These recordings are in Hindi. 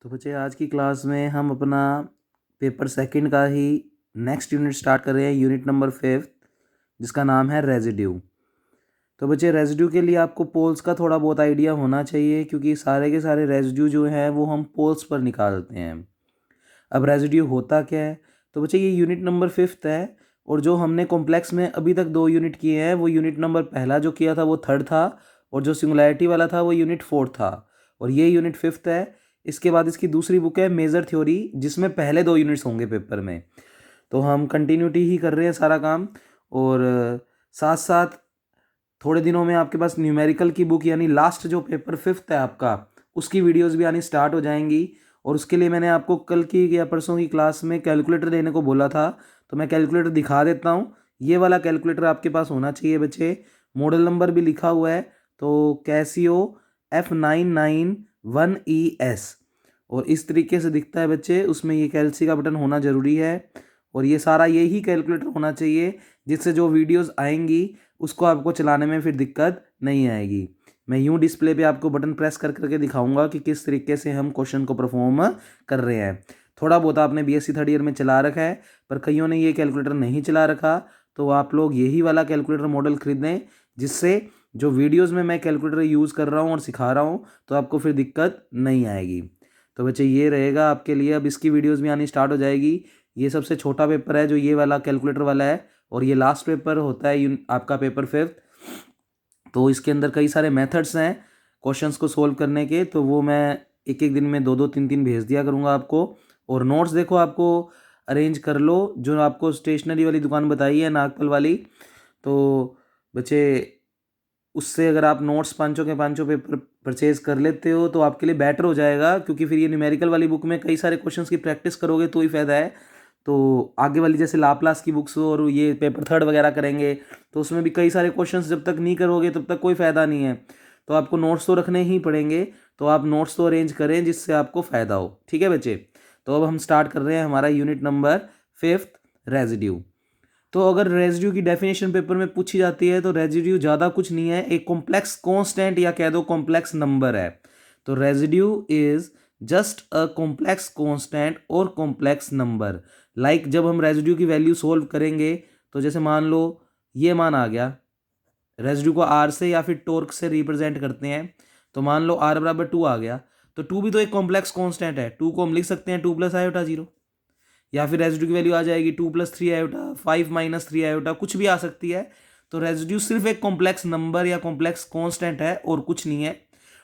तो बच्चे आज की क्लास में हम अपना पेपर सेकंड का ही नेक्स्ट यूनिट स्टार्ट कर रहे हैं, यूनिट नंबर 5 जिसका नाम है रेजिड्यू। तो बच्चे रेजिड्यू के लिए आपको पोल्स का थोड़ा बहुत आइडिया होना चाहिए, क्योंकि सारे के सारे रेजिड्यू जो हैं वो हम पोल्स पर निकालते हैं। अब रेजिड्यू होता क्या है? तो बच्चे ये यूनिट नंबर 5 है, और जो हमने कॉम्प्लेक्स में अभी तक 2 यूनिट किए हैं वो यूनिट नंबर पहला जो किया था वो 3rd था, और जो सिंगुलैरिटी वाला था वो यूनिट 4th था, और ये यूनिट 5th है। इसके बाद इसकी दूसरी बुक है मेजर थ्योरी, जिसमें पहले 2 यूनिट्स होंगे पेपर में। तो हम कंटिन्यूटी ही कर रहे हैं सारा काम, और साथ साथ थोड़े दिनों में आपके पास न्यूमेरिकल की बुक यानी लास्ट जो पेपर 5th है आपका, उसकी वीडियोस भी आनी स्टार्ट हो जाएंगी। और उसके लिए मैंने आपको कल की या परसों की क्लास में कैलकुलेटर देने को बोला था, तो मैं कैलकुलेटर दिखा देता हूँ। ये वाला कैलकुलेटर आपके पास होना चाहिए बच्चे, मॉडल नंबर भी लिखा हुआ है, तो कैसियो F991ES, और इस तरीके से दिखता है बच्चे। उसमें ये कैल्सी का बटन होना ज़रूरी है, और ये सारा यही कैलकुलेटर होना चाहिए, जिससे जो वीडियोस आएंगी उसको आपको चलाने में फिर दिक्कत नहीं आएगी। मैं यूं डिस्प्ले पे आपको बटन प्रेस कर करके दिखाऊंगा कि किस तरीके से हम क्वेश्चन को परफॉर्म कर रहे हैं। थोड़ा बहुत आपने बीएससी 3rd ईयर में चला रखा है, पर कईयों ने ये कैलकुलेटर नहीं चला रखा, तो आप लोग यही वाला कैलकुलेटर मॉडल खरीदें, जिससे जो वीडियोज़ में मैं कैलकुलेटर यूज़ कर रहा हूँ और सिखा रहा हूँ तो आपको फिर दिक्कत नहीं आएगी। तो बच्चे ये रहेगा आपके लिए। अब इसकी वीडियोज़ भी आनी स्टार्ट हो जाएगी। ये सबसे छोटा पेपर है जो ये वाला कैलकुलेटर वाला है, और ये लास्ट पेपर होता है आपका पेपर 5th। तो इसके अंदर कई सारे मेथड्स हैं क्वेश्चंस को सोल्व करने के, तो वो मैं एक एक दिन में 2 2 3 3 भेज दिया करूँगा आपको। और नोट्स देखो आपको अरेंज कर लो, जो आपको स्टेशनरी वाली दुकान बताई है नागपल वाली। तो बच्चे उससे अगर आप नोट्स पाँचों के पाँचों पेपर परचेज कर लेते हो तो आपके लिए बेटर हो जाएगा, क्योंकि फिर ये न्यूमेरिकल वाली बुक में कई सारे क्वेश्चंस की प्रैक्टिस करोगे तो ही फ़ायदा है। तो आगे वाली जैसे लाप्लास की बुक्स और ये पेपर 3rd वगैरह करेंगे, तो उसमें भी कई सारे क्वेश्चंस जब तक नहीं करोगे तब तक कोई फ़ायदा नहीं है। तो आपको नोट्स तो रखने ही पड़ेंगे, तो आप नोट्स तो अरेंज करें जिससे आपको फ़ायदा हो। ठीक है बच्चे? तो अब हम स्टार्ट कर रहे हैं हमारा यूनिट नंबर 5 रेजिड्यू। तो अगर रेजिड्यू की डेफिनेशन पेपर में पूछी जाती है तो रेजिड्यू ज़्यादा कुछ नहीं है, एक कॉम्प्लेक्स कांस्टेंट या कह दो कॉम्प्लेक्स नंबर है। तो residue is just a complex constant और कॉम्प्लेक्स नंबर। लाइक जब हम रेजिड्यू की वैल्यू सोल्व करेंगे, तो जैसे मान लो ये मान आ गया, रेजिड्यू को आर से या फिर टॉर्क से रिप्रेजेंट करते हैं, तो मान लो आर बराबर 2 आ गया, तो 2 भी तो एक कॉम्प्लेक्स कांस्टेंट है। 2 को हम लिख सकते हैं 2 + आयोटा 0, या फिर रेजिड्यू की वैल्यू आ जाएगी 2 + 3 आयोटा, 5 - 3 आयोटा, कुछ भी आ सकती है। तो रेजिड्यू सिर्फ एक कॉम्प्लेक्स नंबर या कॉम्प्लेक्स कांस्टेंट है और कुछ नहीं है।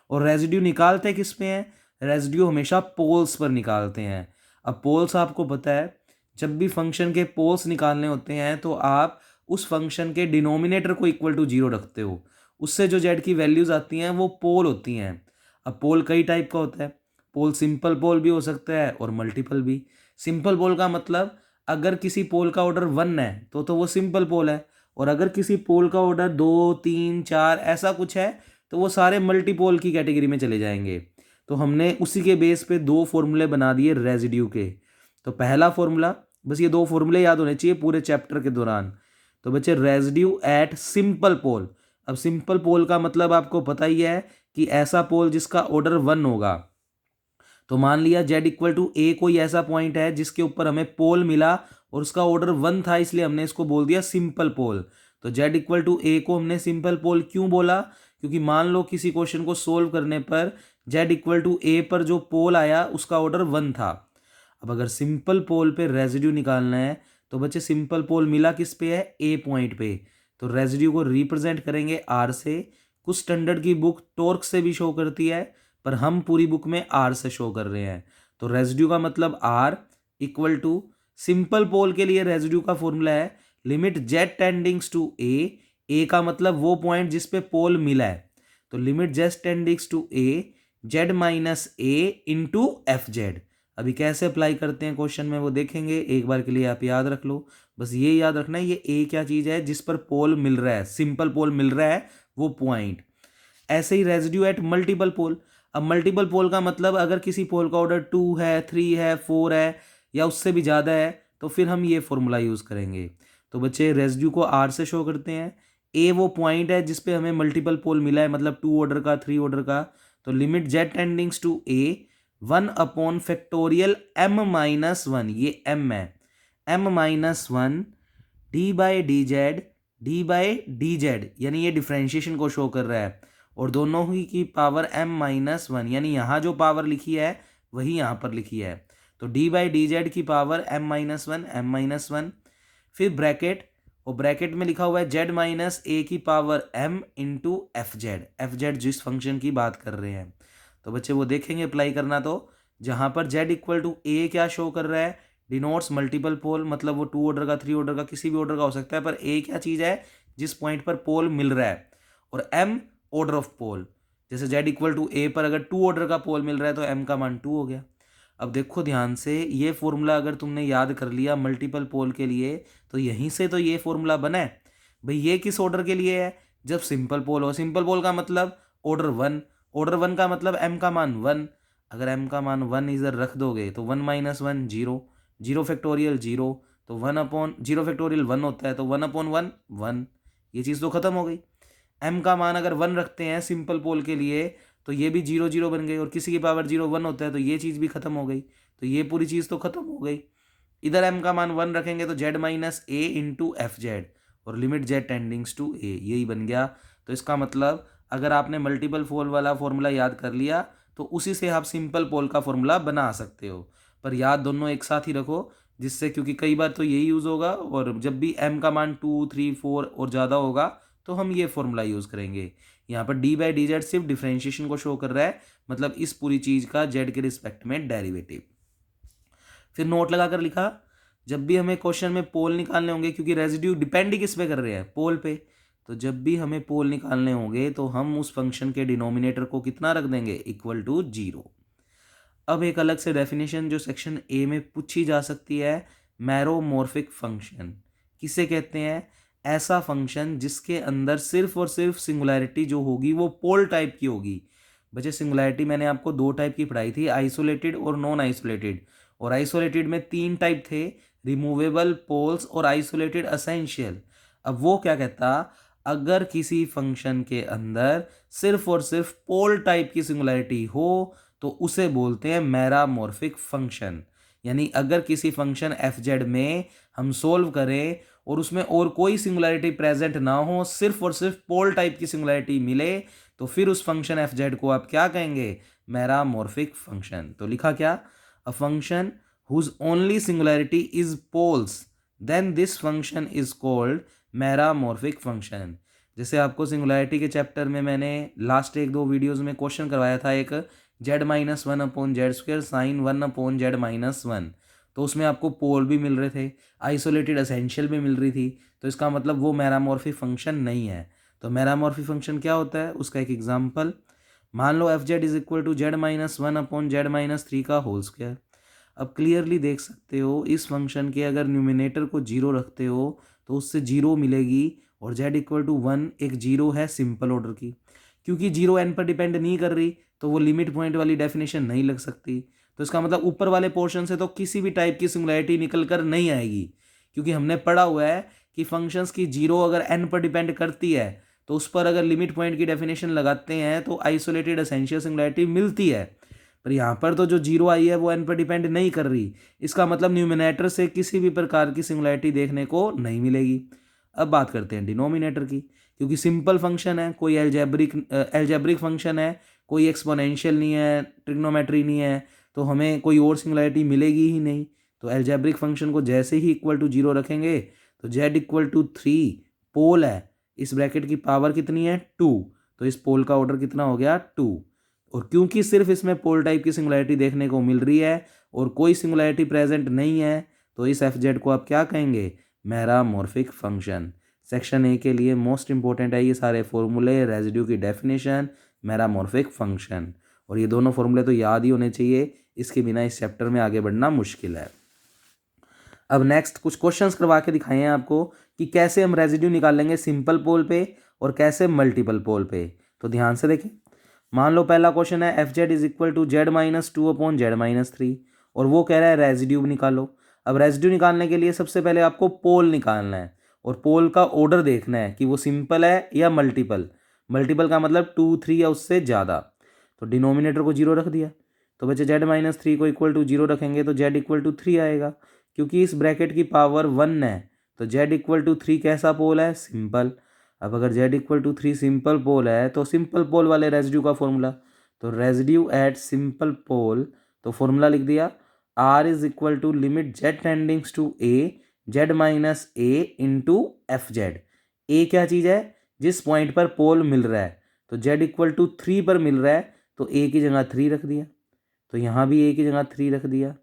और रेजिड्यू निकालते किस पे हैं? रेजिड्यू हमेशा पोल्स पर निकालते हैं। अब पोल्स आपको पता है, जब भी फंक्शन के पोल्स निकालने होते हैं तो आप उस फंक्शन के डिनोमिनेटर को इक्वल टू 0 रखते हो। उससे जो जेड की वैल्यूज आती हैं वो पोल होती हैं। अब पोल कई टाइप का होता है। पोल सिंपल पोल भी हो सकता है और मल्टीपल भी। सिंपल पोल का मतलब अगर किसी पोल का ऑर्डर 1 है तो वो सिंपल पोल है, और अगर किसी पोल का ऑर्डर 2 3 4 ऐसा कुछ है तो वो सारे मल्टीपोल की कैटेगरी में चले जाएंगे। तो हमने उसी के बेस पे 2 फॉर्मूले बना दिए रेजिड्यू के। तो पहला फॉर्मूला, बस ये 2 फॉर्मूले याद होने चाहिए पूरे चैप्टर के दौरान। तो बच्चे रेजिड्यू एट सिंपल पोल। अब सिंपल पोल का मतलब आपको पता ही है कि ऐसा पोल जिसका ऑर्डर 1 होगा। तो मान लिया z = a कोई ऐसा पॉइंट है जिसके ऊपर हमें पोल मिला और उसका ऑर्डर 1 था, इसलिए हमने इसको बोल दिया सिंपल पोल। तो z = a को हमने सिंपल पोल क्यों बोला? क्योंकि मान लो किसी क्वेश्चन को सोल्व करने पर z = a पर जो पोल आया उसका ऑर्डर 1 था। अब अगर सिंपल पोल पे रेजिड्यू निकालना है तो बच्चे सिंपल पोल मिला किस पे है? a पॉइंट पे। तो रेजिड्यू को रिप्रेजेंट करेंगे r से। कुछ स्टैंडर्ड की बुक टॉर्क से भी शो करती है, पर हम पूरी बुक में आर से शो कर रहे हैं। तो रेजिड्यू का मतलब आर इक्वल टू, सिंपल पोल के लिए रेजिड्यू का फॉर्मूला है लिमिट जेड टेंडिंग्स टू ए का मतलब वो पॉइंट जिस पे पोल मिला है, तो limit z tendings to a z minus a into f z. अभी कैसे अप्लाई करते हैं क्वेश्चन में वो देखेंगे, एक बार के लिए आप याद रख लो। बस ये याद रखना है, ये ए क्या चीज़ है? जिस पर पोल मिल रहा है, सिंपल पोल मिल रहा है वो पॉइंट। ऐसे ही रेजिड्यू एट मल्टीपल पोल। अब मल्टीपल पोल का मतलब अगर किसी पोल का ऑर्डर 2 है, 3 है, 4 है या उससे भी ज़्यादा है, तो फिर हम ये फॉर्मूला यूज़ करेंगे। तो बच्चे रेजिड्यू को आर से शो करते हैं। ए वो पॉइंट है जिस पे हमें मल्टीपल पोल मिला है, मतलब 2 ऑर्डर का, 3 ऑर्डर का। तो limit z tendings to a 1/(m-1) ये m है, m-1 d/dz यानी ये डिफ्रेंशिएशन को शो कर रहा है और दोनों ही की पावर m-1 यानी यहाँ जो पावर लिखी है वही यहाँ पर लिखी है। तो d/dz की पावर m-1 फिर ब्रैकेट, और ब्रैकेट में लिखा हुआ है z-a की power m into f Z जिस फंक्शन की बात कर रहे हैं। तो बच्चे वो देखेंगे अप्लाई करना, तो जहाँ पर z इक्वल टू a क्या शो कर रहा है, डिनोट्स मल्टीपल पोल, मतलब वो 2 ऑर्डर का 3 ऑर्डर का किसी भी ऑर्डर का हो सकता है, पर a क्या चीज़ है जिस पॉइंट पर पोल मिल रहा है, और m ऑर्डर ऑफ पोल, जैसे z इक्वल टू a पर अगर 2 ऑर्डर का पोल मिल रहा है तो m का मान 2 हो गया। अब देखो ध्यान से, ये फॉर्मूला अगर तुमने याद कर लिया मल्टीपल पोल के लिए तो यहीं से तो ये फॉर्मूला बना है भाई। ये किस ऑर्डर के लिए है, जब सिंपल पोल हो, सिंपल पोल का मतलब ऑर्डर 1, ऑर्डर 1 का मतलब m का मान 1, अगर m का मान 1 इधर रख दोगे तो 1-1 0, 0 फैक्टोरियल 0, तो 1/0 फैक्टोरियल 1 होता है, तो 1/1 1, ये चीज़ तो खत्म हो गई। m का मान अगर 1 रखते हैं सिंपल पोल के लिए तो ये भी 0 0 बन गई, और किसी की पावर 0 1 होता है तो ये चीज़ भी खत्म हो गई, तो ये पूरी चीज़ तो खत्म हो गई। इधर m का मान 1 रखेंगे तो z-a इंटू एफ जेड, और लिमिट z टेंडिंग्स टू a, यही बन गया। तो इसका मतलब अगर आपने मल्टीपल पोल वाला फॉर्मूला याद कर लिया तो उसी से आप सिंपल पोल का फॉर्मूला बना सकते हो, पर याद दोनों एक साथ ही रखो, जिससे क्योंकि कई बार तो यही यूज़ होगा, और जब भी m का मान 2 3 4 और ज़्यादा होगा तो हम ये फॉर्मूला यूज़ करेंगे। यहाँ पर d/dz सिर्फ डिफ्रेंशिएशन को शो कर रहा है, मतलब इस पूरी चीज़ का z के रिस्पेक्ट में डेरिवेटिव। फिर नोट लगाकर लिखा, जब भी हमें क्वेश्चन में पोल निकालने होंगे, क्योंकि रेजिड्यू डिपेंड ही किस पे कर रहे हैं, पोल पे, तो जब भी हमें पोल निकालने होंगे तो हम उस फंक्शन के डिनोमिनेटर को कितना रख देंगे, इक्वल टू 0। अब एक अलग से डेफिनेशन जो सेक्शन ए में पूछी जा सकती है, मैरोमॉर्फिक फंक्शन किसे कहते हैं, ऐसा फंक्शन जिसके अंदर सिर्फ और सिर्फ सिंगुलैरिटी जो होगी वो पोल टाइप की होगी। बच्चे सिंगुलैरिटी मैंने आपको 2 टाइप की पढ़ाई थी, आइसोलेटेड और नॉन आइसोलेटेड, और आइसोलेटेड में 3 टाइप थे, रिमूवेबल, पोल्स और आइसोलेटेड एसेंशियल। अब वो क्या कहता, अगर किसी फंक्शन के अंदर सिर्फ और सिर्फ पोल टाइप की सिंगुलैरिटी हो तो उसे बोलते हैं मैरामॉर्फिक फंक्शन। यानी अगर किसी फंक्शन एफ जेड में हम सोल्व करें और उसमें और कोई सिंगुलैरिटी प्रेजेंट ना हो, सिर्फ और सिर्फ पोल टाइप की सिंगुलैरिटी मिले, तो फिर उस फंक्शन एफ जेड को आप क्या कहेंगे, मैरामॉर्फिक फंक्शन। तो लिखा क्या, a function whose only singularity is poles, then this function is called meromorphic function. जैसे आपको सिंगुलैरिटी के चैप्टर में मैंने लास्ट 1-2 वीडियोस में क्वेश्चन करवाया था, एक z-1/z² साइन 1/z-1, तो उसमें आपको पोल भी मिल रहे थे, आइसोलेटेड एसेंशियल भी मिल रही थी, तो इसका मतलब वो मैरामॉर्फिक फंक्शन नहीं है। तो मैरामॉर्फिक फंक्शन क्या होता है, उसका एक एग्जाम्पल, मान लो f Z is equal to z-1/z-3 का होल स्क्वायर। अब क्लियरली देख सकते हो इस फंक्शन के अगर न्यूमिनेटर को 0 रखते हो तो उससे 0 मिलेगी, और z इक्वल टू 1 एक 0 है सिंपल ऑर्डर की, क्योंकि 0 n पर डिपेंड नहीं कर रही तो वो लिमिट पॉइंट वाली डेफिनेशन नहीं लग सकती। तो इसका मतलब ऊपर वाले पोर्शन से तो किसी भी टाइप की सिंगुलैरिटी निकल कर नहीं आएगी, क्योंकि हमने पढ़ा हुआ है कि फंक्शंस की 0 अगर n पर डिपेंड करती है तो उस पर अगर लिमिट पॉइंट की डेफिनेशन लगाते हैं तो आइसोलेटेड एसेंशियल सिंगुलैरिटी मिलती है, पर यहाँ पर तो जो 0 आई है वो n पर डिपेंड नहीं कर रही, इसका मतलब न्यूमिनेटर से किसी भी प्रकार की सिंगुलैरिटी देखने को नहीं मिलेगी। अब बात करते हैं डिनोमिनेटर की, क्योंकि सिंपल फंक्शन है, कोई एल्जेब्रिक फंक्शन है, कोई एक्सपोनेंशियल नहीं है, ट्रिग्नोमेट्री नहीं है, तो हमें कोई और सिंगुलैरिटी मिलेगी ही नहीं। तो एल्जेब्रिक फंक्शन को जैसे ही इक्वल टू 0 रखेंगे तो z इक्वल टू 3 पोल है, इस ब्रैकेट की पावर कितनी है 2, तो इस पोल का ऑर्डर कितना हो गया 2, और क्योंकि सिर्फ इसमें पोल टाइप की सिंगुलैरिटी देखने को मिल रही है और कोई सिंगुलैरिटी प्रेजेंट नहीं है, तो इस एफ जेड को आप क्या कहेंगे, मैरामॉर्फिक फंक्शन। सेक्शन ए के लिए मोस्ट इंपॉर्टेंट है ये सारे फॉर्मूले, रेजिड्यू की डेफिनेशन, मैरामॉर्फिक फंक्शन, और ये दोनों फॉर्मूले तो याद ही होने चाहिए, इसके बिना इस चैप्टर में आगे बढ़ना मुश्किल है। अब नेक्स्ट कुछ क्वेश्चंस करवा के दिखाए हैं आपको कि कैसे हम रेजिड्यू निकालेंगे सिंपल पोल पे और कैसे मल्टीपल पोल पे। तो ध्यान से देखें, मान लो पहला क्वेश्चन है F Z is equal to z-2/z-3, और वो कह रहा है रेजिड्यू निकालो। अब रेजिड्यू निकालने के लिए सबसे पहले आपको पोल निकालना है, और पोल का ऑर्डर देखना है कि वो सिंपल है या मल्टीपल। मल्टीपल का मतलब 2 3 या उससे ज़्यादा। तो डिनोमिनेटर को 0 रख दिया, तो बच्चे जेड माइनस थ्री को इक्वल टू 0 रखेंगे तो जेड इक्वल टू 3 आएगा, क्योंकि इस ब्रैकेट की पावर 1 है तो जेड इक्वल टू 3 कैसा पोल है, सिंपल। अब अगर जेड इक्वल टू 3 सिंपल पोल है तो सिंपल पोल वाले रेजिड्यू का फॉर्मूला, तो रेजिड्यू एट सिंपल पोल, तो फॉर्मूला लिख दिया R is equal to limit z tendings to a z minus a into f z. A क्या चीज़ है, जिस पॉइंट पर पोल मिल रहा है, तो जेड इक्वल टू 3 पर मिल रहा है तो ए की जगह 3 रख दिया, तो यहाँ भी ए की जगह 3 रख दिया,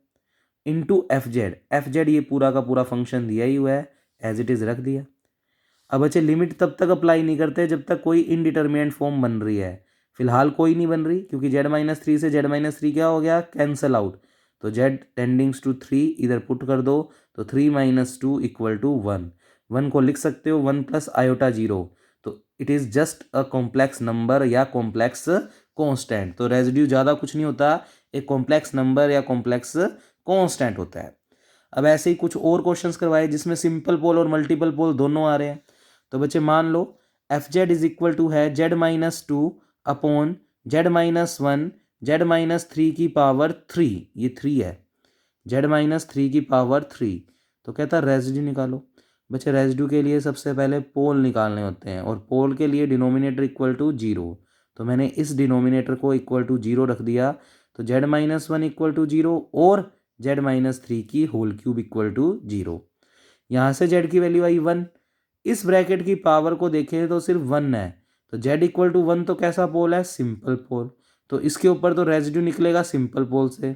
इंटू एफ जेड ये पूरा का पूरा फंक्शन दिया ही हुआ है, एज इट इज़ रख दिया। अब बच्चे लिमिट तब तक अप्लाई नहीं करते जब तक कोई इनडिटर्मिनेंट फॉर्म बन रही है। फिलहाल कोई नहीं बन रही, क्योंकि जेड माइनस थ्री से जेड माइनस थ्री क्या हो गया, कैंसल आउट। तो जेड टेंडिंग्स टू 3 इधर पुट कर दो, तो 3 माइनस टू इक्वल टू 1। 1 को लिख सकते हो 1 प्लस आयोटा 0, तो it is just a complex number या कॉम्प्लेक्स कॉन्स्टेंट। तो रेजिड्यू ज़्यादा कुछ नहीं होता, एक कॉम्प्लेक्स नंबर या कॉम्प्लेक्स कॉन्स्टेंट होता है। अब ऐसे ही कुछ और क्वेश्चंस करवाए जिसमें सिंपल पोल और मल्टीपल पोल दोनों आ रहे हैं। तो बच्चे मान लो f Z is equal to है z minus two upon z minus one z minus three की पावर 3, ये 3 है, जेड माइनस थ्री की पावर 3। तो कहता है रेजिड्यू निकालो। बच्चे रेजिड्यू के लिए सबसे पहले पोल निकालने होते हैं, और पोल के लिए डिनोमिनेटर इक्वल टू 0, तो मैंने इस डिनोमिनेटर को इक्वल टू 0 रख दिया। तो Z minus one equal to 0 और जेड माइनस थ्री की होल क्यूब इक्वल टू 0। यहाँ से जेड की वैल्यू आई 1। इस ब्रैकेट की पावर को देखें तो सिर्फ 1 है, तो जेड इक्वल टू 1 तो कैसा पोल है, सिंपल पोल। तो इसके ऊपर तो रेजिड्यू निकलेगा सिंपल पोल से,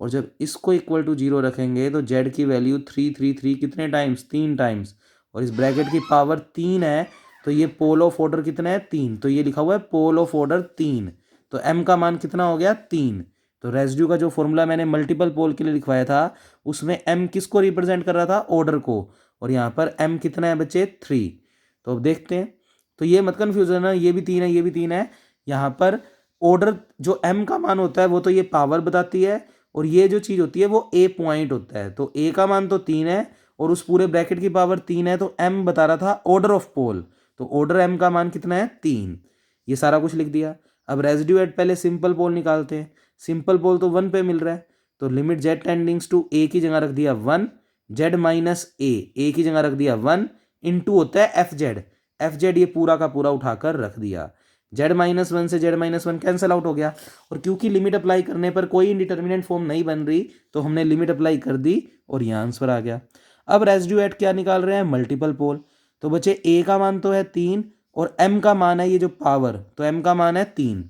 और जब इसको इक्वल टू 0 रखेंगे तो जेड की वैल्यू 3 कितने टाइम्स, 3 टाइम्स, और इस ब्रैकेट की पावर 3 है, तो ये पोल ऑफ ऑर्डर कितना है, 3, तो ये लिखा हुआ है पोल ऑफ ऑर्डर 3। तो एम का मान कितना हो गया, 3। तो रेजिड्यू का जो फॉर्मूला मैंने मल्टीपल पोल के लिए लिखवाया था उसमें एम किसको रिप्रेजेंट कर रहा था, ऑर्डर को, और यहाँ पर एम कितना है बच्चे, 3। तो अब देखते हैं, तो ये मत कन्फ्यूज है ना, ये भी 3 है, ये भी 3 है। यहाँ पर ऑर्डर जो एम का मान होता है वो तो ये पावर बताती है, और ये जो चीज़ होती है वो ए पॉइंट होता है। तो ए का मान तो 3 है और उस पूरे ब्रैकेट की पावर 3 है, तो एम बता रहा था ऑर्डर ऑफ पोल, तो ऑर्डर एम का मान कितना है, 3। ये सारा कुछ लिख दिया। अब रेजिड्यू एट पहले सिंपल पोल निकालते हैं। सिंपल पोल तो 1 पे मिल रहा है, तो लिमिट जेड टेंडिंग्स टू ए की जगह रख दिया 1, जेड माइनस ए की जगह रख दिया 1, इंटू होता है एफ जेड ये पूरा का पूरा उठाकर रख दिया। जेड माइनस वन से Z minus one cancel out हो गया, और क्योंकि लिमिट अप्लाई करने पर कोई इंडिटर्मिनेंट फॉर्म नहीं बन रही तो हमने लिमिट अप्लाई कर दी और ये आंसर आ गया। अब रेजिड्यू एट क्या निकाल रहे हैं, मल्टीपल पोल। तो बच्चे ए का मान तो है 3 और एम का मान है ये जो पावर, तो एम का मान है 3,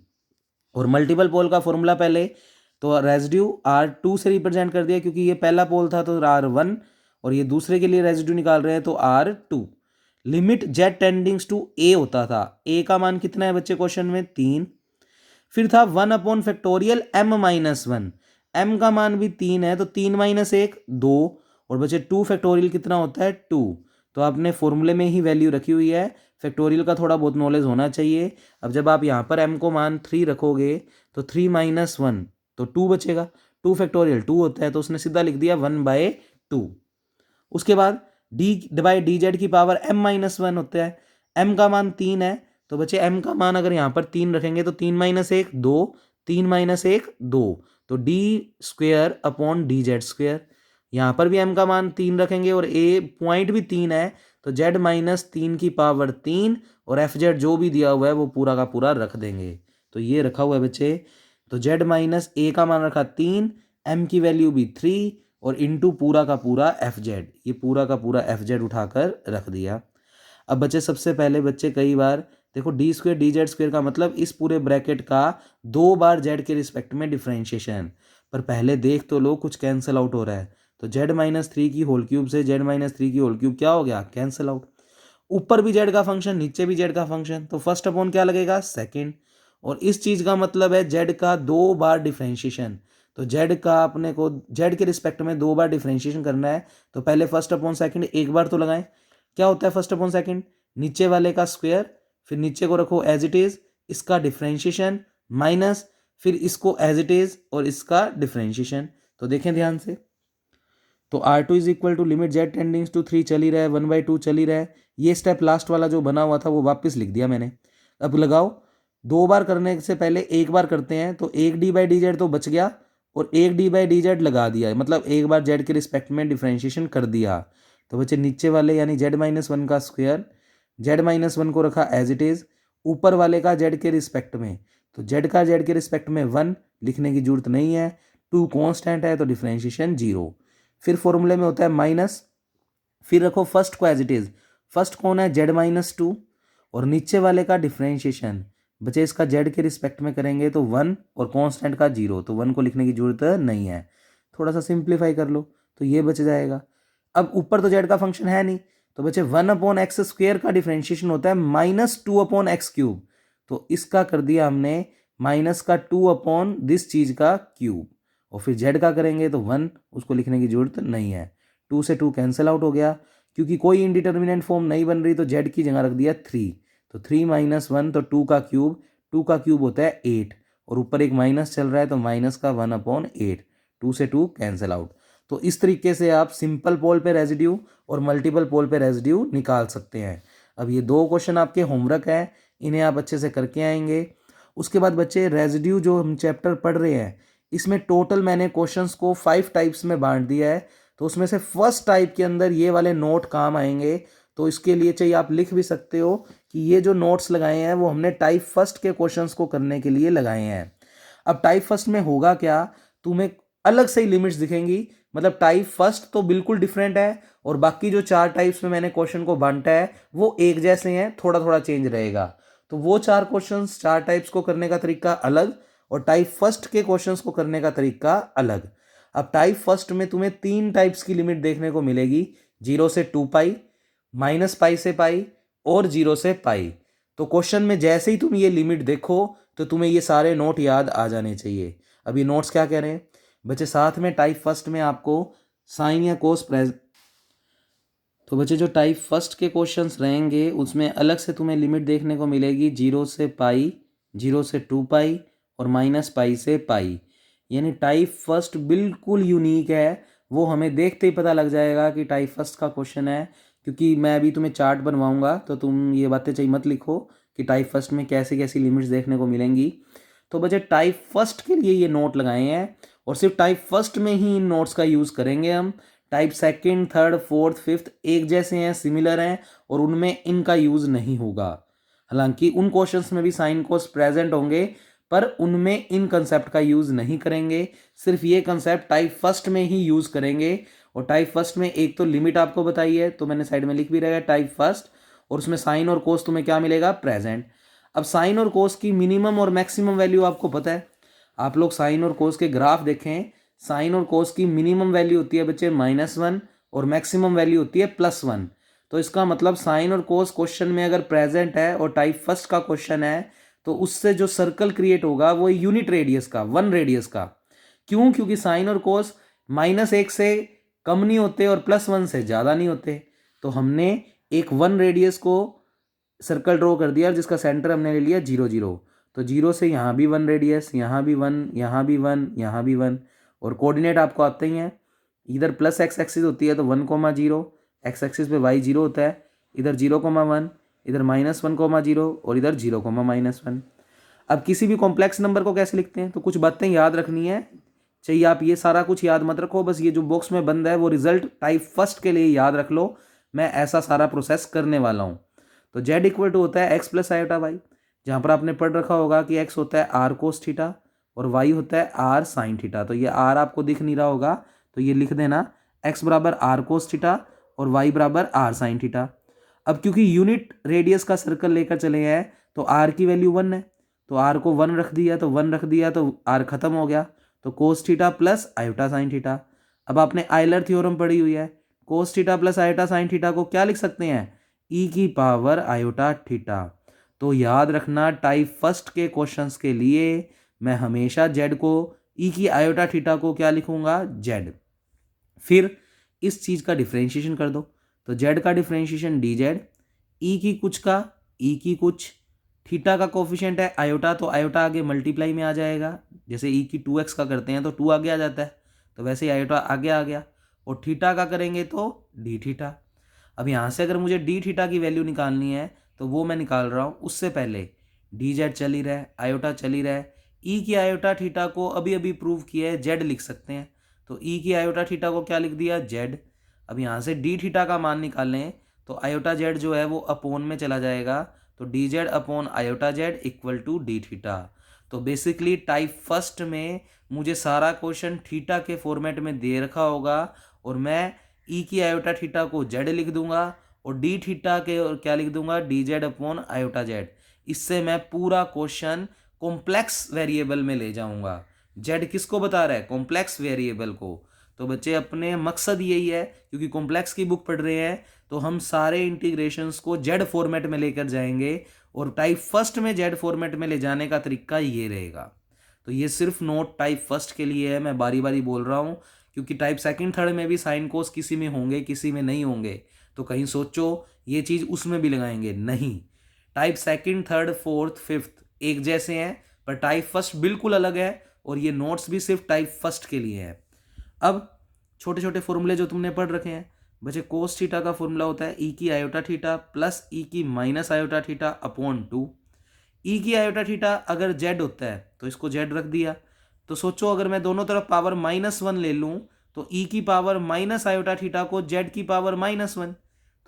और मल्टीपल पोल का फॉर्मूला पहले तो रेजिड्यू R2 से रिप्रेजेंट कर दिया, क्योंकि ये पहला पोल था तो R1, और ये दूसरे के लिए रेजिड्यू निकाल रहे हैं तो R2। Limit z tendings to ए होता था, ए का मान कितना है बच्चे क्वेश्चन में, 3। फिर था 1 upon factorial M minus one, M का मान भी 3 है, तो 3 माइनस 1 2, और बच्चे 2 फैक्टोरियल कितना होता है, 2। तो आपने फॉर्मूले में ही वैल्यू रखी हुई है, फैक्टोरियल का थोड़ा बहुत नॉलेज होना चाहिए। अब जब आप यहाँ पर एम को मान 3 रखोगे तो 3 माइनस वन तो 2 बचेगा, 2 फैक्टोरियल 2 होता है, तो उसने सीधा लिख दिया 1/2। उसके बाद डी बाई डी जेड की पावर एम माइनस वन होता है, एम का मान 3 है, तो बच्चे एम का मान अगर यहाँ पर 3 रखेंगे तो 3 माइनस 1 2, 3 माइनस 1 2, तो D square upon D Z square. यहाँ पर भी एम का मान 3 रखेंगे और ए पॉइंट भी 3 है, तो जेड माइनस 3 की पावर 3, और एफ जेड जो भी दिया हुआ है वो पूरा का पूरा रख देंगे। तो ये रखा हुआ है बच्चे, तो जेड माइनस ए का मान रखा 3, एम की वैल्यू भी 3, और इनटू पूरा का पूरा एफ जेड, ये पूरा का पूरा एफ जेड उठाकर रख दिया। अब बच्चे सबसे पहले बच्चे कई बार देखो D square D Z square का मतलब इस पूरे ब्रैकेट का 2 बार जेड के रिस्पेक्ट में डिफ्रेंशिएशन, पर पहले देख तो लो कुछ कैंसिल आउट हो रहा है। तो जेड माइनस थ्री की होल क्यूब से जेड माइनस थ्री की होल क्यूब क्या हो गया, कैंसिल आउट। ऊपर भी जेड का फंक्शन नीचे भी जेड का फंक्शन, तो फर्स्ट अपॉन क्या लगेगा, सेकेंड। और इस चीज़ का मतलब है जेड का 2 बार डिफ्रेंशिएशन, तो जेड का अपने को जेड के रिस्पेक्ट में 2 बार डिफ्रेंशिएशन करना है, तो पहले फर्स्ट अपॉन सेकंड एक बार तो लगाएं। क्या होता है फर्स्ट अपॉन सेकंड, नीचे वाले का स्क्वायर, फिर नीचे को रखो एज इट इज, इसका डिफ्रेंशिएशन माइनस, फिर इसको एज इट इज और इसका डिफ्रेंशिएशन। तो देखें ध्यान से, तो R2 is equal to limit z tendings to 3 चल ही रहा है, 1/2 चल ही रहा है। ये स्टेप लास्ट वाला जो बना हुआ था वो वापस लिख दिया मैंने। अब लगाओ 2 बार करने से पहले 1 बार करते हैं, तो 1d/dz तो बच गया और 1d/dz लगा दिया, मतलब एक बार z के रिस्पेक्ट में डिफ्रेंशिएशन कर दिया। तो बच्चे नीचे वाले यानी z-1 का स्क्वायर, z-1 को रखा एज इट इज़, ऊपर वाले का z के रिस्पेक्ट में, तो z का z के रिस्पेक्ट में 1 लिखने की जरूरत नहीं है, 2 कांस्टेंट है तो डिफ्रेंशिएशन 0। फिर फॉर्मूले में होता है माइनस, फिर रखो फर्स्ट को एज इट इज़, फर्स्ट कौन है z-2 और नीचे वाले का डिफ्रेंशिएशन बचे इसका z के रिस्पेक्ट में करेंगे तो 1 और कांस्टेंट का 0, तो 1 को लिखने की जरूरत नहीं है। थोड़ा सा सिंप्लीफाई कर लो तो ये बच जाएगा। अब ऊपर तो z का फंक्शन है नहीं, तो बचे 1/x² का डिफ्रेंशिएशन होता है -2/x³, तो इसका कर दिया हमने माइनस का 2 दिस चीज़ का क्यूब, और फिर z का करेंगे तो 1, उसको लिखने की जरूरत नहीं है। 2 से 2 कैंसिल आउट हो गया, क्योंकि कोई इनडिटर्मिनेंट फॉर्म नहीं बन रही तो z की जगह रख दिया 3, तो 3 - 1 तो 2 का क्यूब, 2 का क्यूब होता है 8, और ऊपर एक माइनस चल रहा है तो माइनस का 1/8, 2 से 2 कैंसिल आउट। तो इस तरीके से आप सिंपल पोल पे रेजिड्यू और मल्टीपल पोल पे रेजिड्यू निकाल सकते हैं। अब ये 2 क्वेश्चन आपके होमवर्क हैं, इन्हें आप अच्छे से करके आएंगे। उसके बाद बच्चे रेजिड्यू जो हम चैप्टर पढ़ रहे हैं, इसमें टोटल मैंने क्वेश्चंस को 5 टाइप्स में बांट दिया है, तो उसमें से फर्स्ट टाइप के अंदर ये वाले नोट काम आएंगे। तो इसके लिए चाहिए आप लिख भी सकते हो कि ये जो नोट्स लगाए हैं वो हमने टाइप फर्स्ट के क्वेश्चंस को करने के लिए लगाए हैं। अब टाइप फर्स्ट में होगा क्या, तुम्हें अलग से ही लिमिट्स दिखेंगी, मतलब टाइप फर्स्ट तो बिल्कुल डिफरेंट है और बाकी जो 4 टाइप्स में मैंने क्वेश्चन को बांटा है वो एक जैसे हैं, थोड़ा थोड़ा चेंज रहेगा। तो वो 4 क्वेश्चंस 4 टाइप्स को करने का तरीका अलग और टाइप फर्स्ट के क्वेश्चंस को करने का तरीका अलग। अब टाइप फर्स्ट में तुम्हें 3 टाइप्स की लिमिट देखने को मिलेगी, 0 से 2π, -π से π और 0 से π। तो क्वेश्चन में जैसे ही तुम ये लिमिट देखो तो तुम्हें ये सारे नोट याद आ जाने चाहिए। अब ये नोट्स क्या कह रहे हैं बच्चे, साथ में टाइप फर्स्ट में आपको साइन या कोस तो बच्चे जो टाइप फर्स्ट के क्वेश्चंस रहेंगे उसमें अलग से तुम्हें लिमिट देखने को मिलेगी 0 से π, 0 से 2π और -π से π। यानी टाइप फर्स्ट बिल्कुल यूनिक है, वो हमें देखते ही पता लग जाएगा कि टाइप फर्स्ट का क्वेश्चन है, क्योंकि मैं अभी तुम्हें चार्ट बनवाऊंगा तो तुम ये बातें चाहिए मत लिखो कि टाइप फर्स्ट में कैसी कैसी लिमिट्स देखने को मिलेंगी। तो बच्चे टाइप फर्स्ट के लिए ये नोट लगाए हैं और सिर्फ टाइप फर्स्ट में ही इन नोट्स का यूज़ करेंगे हम। Type second, third, fourth, fifth एक जैसे हैं, सिमिलर हैं और उनमें इनका यूज़ नहीं होगा। हालांकि उन क्वेश्चंस में भी साइन कोस प्रेजेंट होंगे पर उनमें इन कंसेप्ट का यूज़ नहीं करेंगे, सिर्फ ये कंसेप्ट टाइप फर्स्ट में ही यूज़ करेंगे। और टाइप फर्स्ट में एक तो लिमिट आपको बताई है, तो मैंने साइड में लिख भी रहेगा टाइप फर्स्ट, और उसमें साइन और कोस तुम्हें क्या मिलेगा, प्रेजेंट। अब साइन और कोस की मिनिमम और मैक्सिमम वैल्यू आपको पता है, आप लोग साइन और कोस के ग्राफ देखें, साइन और कोस की मिनिमम वैल्यू होती है बच्चे -1 और मैक्सिमम वैल्यू होती है +1। तो इसका मतलब साइन और कोस क्वेश्चन में अगर प्रेजेंट है और टाइप फर्स्ट का क्वेश्चन है तो उससे जो सर्कल क्रिएट होगा वो यूनिट रेडियस का, 1 रेडियस का। क्यों? क्योंकि साइन और कोस -1 से कम नहीं होते और +1 से ज़्यादा नहीं होते। तो हमने एक 1 रेडियस को सर्कल ड्रॉ कर दिया जिसका सेंटर हमने ले लिया 0 0। तो 0 से यहाँ भी 1 रेडियस, यहाँ भी 1, यहाँ भी 1, यहाँ भी 1, और कोऑर्डिनेट आपको आते ही हैं। इधर प्लस एक्स एक्सिस होती है तो 1,0, एक्स एक्सिस पे y 0 होता है, इधर 0,1, इधर -1,0 और इधर 0,-1। अब किसी भी कॉम्प्लेक्स नंबर को कैसे लिखते हैं, तो कुछ बातें याद रखनी है, चाहिए आप ये सारा कुछ याद मत रखो, बस ये जो बॉक्स में बंद है वो रिजल्ट टाइप फर्स्ट के लिए याद रख लो। मैं ऐसा सारा प्रोसेस करने वाला हूँ। तो z इक्वल टू होता है x + i/y, जहाँ पर आपने पढ़ रखा होगा कि x होता है r cos थीटा और y होता है r sin थीटा। तो ये r आपको दिख नहीं रहा होगा तो ये लिख देना, x बराबर r cos थीटा और y बराबर r sin थीटा। अब क्योंकि यूनिट रेडियस का सर्कल लेकर चले हैं तो r की वैल्यू 1 है, तो r को 1 रख दिया तो 1 रख दिया तो r खत्म हो गया, तो cos theta plus iota sin theta. अब आपने आयलर थ्योरम पढ़ी हुई है, cos theta plus iota sin theta को क्या लिख सकते हैं, e⁻ आयोटा थीटा। तो याद रखना टाइप फर्स्ट के क्वेश्चंस के लिए मैं हमेशा z को e⁻ थीटा को क्या लिखूंगा, z। फिर इस चीज़ का डिफ्रेंशिएशन कर दो, तो z का डिफ्रेंशिएशन dz, e की कुछ का e की कुछ, थीटा का कोफिशिएंट है आयोटा तो आयोटा आगे मल्टीप्लाई में आ जाएगा, जैसे e की 2x का करते हैं तो 2 आगे आ जाता है, तो वैसे ही आयोटा आगे आ गया, और थीटा का करेंगे तो d थीटा। अब यहाँ से अगर मुझे d थीटा की वैल्यू निकालनी है तो वो मैं निकाल रहा हूँ, उससे पहले डी जेड चल ही रहा है, आयोटा चल ही रहा है। ई की आयोटा थीटा को अभी अभी प्रूव किया है, जेड लिख सकते हैं। तो ई की आयोटा थीटा को क्या लिख दिया, जेड। अब यहाँ से डी थीटा का मान निकालें तो आयोटा जेड जो है वो अपोन में चला जाएगा, तो D Z upon iota Z equal to D theta. तो बेसिकली टाइप फर्स्ट में मुझे सारा क्वेश्चन थीटा के फॉर्मेट में दे रखा होगा और मैं ई की आयोटा थीटा को जेड लिख दूंगा और डी थीटा के और क्या लिख दूंगा, D Z upon iota Z. इससे मैं पूरा क्वेश्चन कॉम्प्लेक्स वेरिएबल में ले जाऊंगा। जेड किसको बता रहा है, कॉम्प्लेक्स वेरिएबल को। तो बच्चे अपने मकसद यही है, क्योंकि कॉम्प्लेक्स की बुक पढ़ रहे हैं तो हम सारे इंटीग्रेशंस को जेड फॉर्मेट में लेकर जाएंगे और टाइप फर्स्ट में जेड फॉर्मेट में ले जाने का तरीका ये रहेगा। तो ये सिर्फ नोट टाइप फर्स्ट के लिए है, मैं बारी बारी बोल रहा हूँ, क्योंकि टाइप सेकंड थर्ड में भी साइन कोस किसी में होंगे किसी में नहीं होंगे। तो कहीं सोचो ये चीज़ उसमें भी लगाएंगे, नहीं। Type second third fourth fifth एक जैसे हैं, पर टाइप फर्स्ट बिल्कुल अलग है और ये नोट्स भी सिर्फ टाइप फर्स्ट के लिए है। अब छोटे छोटे फॉर्मूले जो तुमने पढ़ रखे हैं बच्चे, कोस थीटा का फॉर्मूला होता है ई की आयोटा थीटा प्लस ई की माइनस आयोटा थीटा अपॉन 2। ई की आयोटा थीटा अगर जेड होता है तो इसको जेड रख दिया। तो सोचो अगर मैं दोनों तरफ पावर -1 ले लूँ तो ई की पावर माइनस आयोटा थीटा को जेड की पावर -1,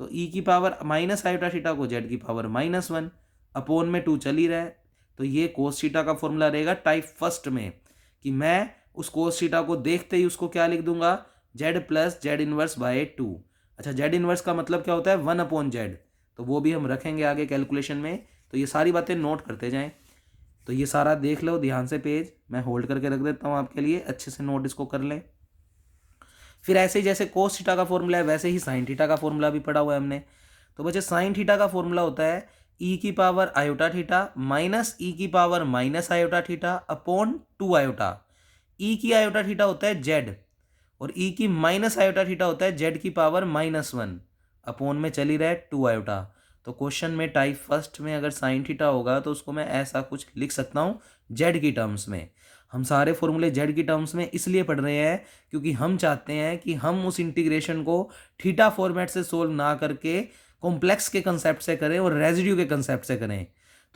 तो ई की पावर माइनस आयोटा थीटा को जेड की पावर -1 अपॉन में 2 चल ही रहा है। तो ये कोस थीटा का फॉर्मूला रहेगा टाइप फर्स्ट में, कि मैं उस कोस थीटा को देखते ही उसको क्या लिख दूंगा, Z plus Z inverse by 2। अच्छा, जेड इनवर्स का मतलब क्या होता है, 1 अपॉन जेड, तो वो भी हम रखेंगे आगे कैलकुलेशन में। तो ये सारी बातें नोट करते जाएं। तो ये सारा देख लो ध्यान से, पेज मैं होल्ड करके रख देता हूँ आपके लिए, अच्छे से नोट इसको कर लें। फिर ऐसे ही जैसे कोस थीटा का फॉर्मूला है वैसे ही साइन थीटा का फॉर्मूला भी पढ़ा हुआ है हमने। तो बच्चे साइन थीटा का फॉर्मूला होता है ई की power iota theta minus e की power minus iota theta upon 2 iota. E की आयोटा थीटा होता है जेड और ई की माइनस आयोटा थीटा होता है जेड की पावर -1 अपॉन में चली रहा है 2 आयोटा। तो क्वेश्चन में टाइप फर्स्ट में अगर साइन थीटा होगा तो उसको मैं ऐसा कुछ लिख सकता हूँ जेड की टर्म्स में। हम सारे फॉर्मूले जेड की टर्म्स में इसलिए पढ़ रहे हैं क्योंकि हम चाहते हैं कि हम उस इंटीग्रेशन को थीटा फॉर्मेट से सोल्व ना करके कॉम्प्लेक्स के कंसेप्ट से करें और रेजिड्यू के कंसेप्ट से करें।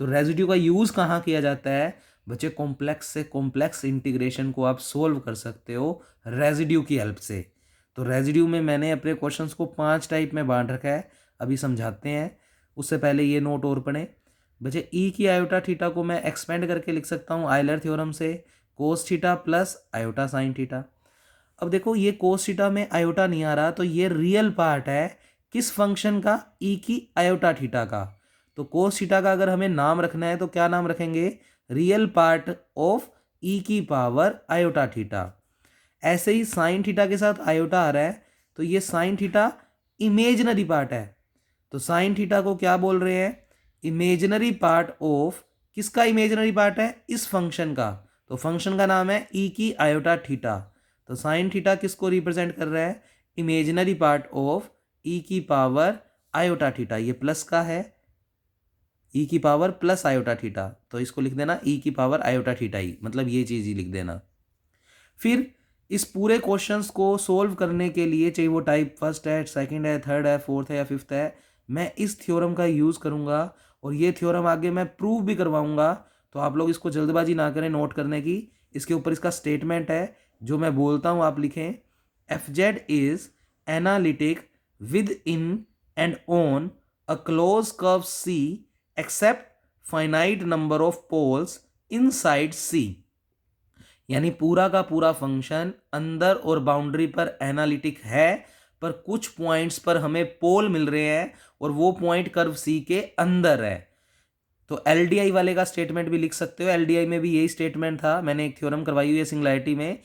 तो रेजिड्यू का यूज़ कहाँ किया जाता है बच्चे, कॉम्प्लेक्स से कॉम्प्लेक्स इंटीग्रेशन को आप सोल्व कर सकते हो रेजिड्यू की हेल्प से। तो रेजिड्यू में मैंने अपने क्वेश्चंस को 5 टाइप में बांट रखा है, अभी समझाते हैं। उससे पहले ये नोट और पढ़ें बच्चे, ई की आयोटा थीटा को मैं एक्सपेंड करके लिख सकता हूँ आयलर थ्योरम से, cos theta plus iota sine theta. अब देखो ये कोस थीटा में आयोटा नहीं आ रहा, तो ये रियल पार्ट है किस फंक्शन का, ई की आयोटा थीटा का। तो कोस थीटा का अगर हमें नाम रखना है तो क्या नाम रखेंगे, रियल पार्ट ऑफ ई की पावर आयोटा थीटा। ऐसे ही साइन थीटा के साथ आयोटा आ रहा है तो ये साइन थीटा इमेजनरी पार्ट है। तो साइन थीटा को क्या बोल रहे हैं, इमेजनरी पार्ट ऑफ, किसका इमेजनरी पार्ट है, इस फंक्शन का। तो फंक्शन का नाम है ई की आयोटा थीटा। तो साइन थीटा किसको रिप्रेजेंट कर रहा है, इमेजनरी पार्ट ऑफ ई की पावर आयोटा थीटा। ये प्लस का है, ई की पावर प्लस आयोटा थीटा, तो इसको लिख देना ई की पावर आयोटा थीटा ही, मतलब ये चीज़ ही लिख देना। फिर इस पूरे क्वेश्चंस को सोल्व करने के लिए, चाहे वो टाइप फर्स्ट है, सेकंड है, थर्ड है, फोर्थ है या फिफ्थ है, मैं इस थ्योरम का यूज़ करूँगा और ये थ्योरम आगे मैं प्रूव भी करवाऊँगा। तो आप लोग इसको जल्दबाजी ना करें नोट करने की, इसके ऊपर इसका स्टेटमेंट है, जो मैं बोलता हूँ आप लिखें, F Z is analytic within and on a close curve C except finite number of poles inside C. यानी पूरा का पूरा फंक्शन अंदर और बाउंड्री पर एनालिटिक है, पर कुछ पॉइंट्स पर हमें पोल मिल रहे हैं और वो पॉइंट कर्व सी के अंदर है। तो एलडीआई वाले का स्टेटमेंट भी लिख सकते हो, एलडीआई में भी यही स्टेटमेंट था, मैंने एक थ्योरम करवाई हुई है सिंगुलैरिटी में।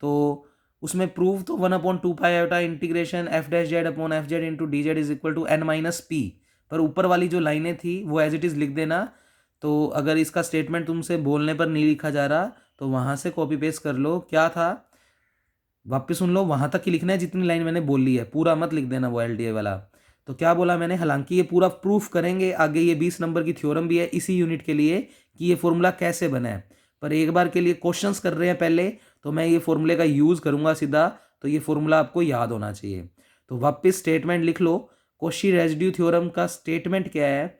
तो उसमें प्रूव तो 1/2 pi iota integration F dash Z upon F Z into D Z is equal to n minus P, पर ऊपर वाली जो लाइनें थी वो एज इट इज़ लिख देना। तो अगर इसका स्टेटमेंट तुमसे बोलने पर नहीं लिखा जा रहा तो वहाँ से कॉपी पेस्ट कर लो, क्या था वापस सुन लो, वहाँ तक ही लिखना है जितनी लाइन मैंने बोल ली है, पूरा मत लिख देना वो एलडीआई वाला। तो क्या बोला मैंने, हालांकि ये पूरा प्रूफ करेंगे आगे, ये 20 नंबर की थ्योरम भी है इसी यूनिट के लिए कि ये फॉर्मूला कैसे बना है, पर एक बार के लिए क्वेश्चंस कर रहे हैं पहले, तो मैं ये फॉर्मूले का यूज़ करूँगा सीधा, तो ये फॉर्मूला आपको याद होना चाहिए। तो वापस स्टेटमेंट लिख लो, कोशी रेजिड्यू थ्योरम का स्टेटमेंट क्या है,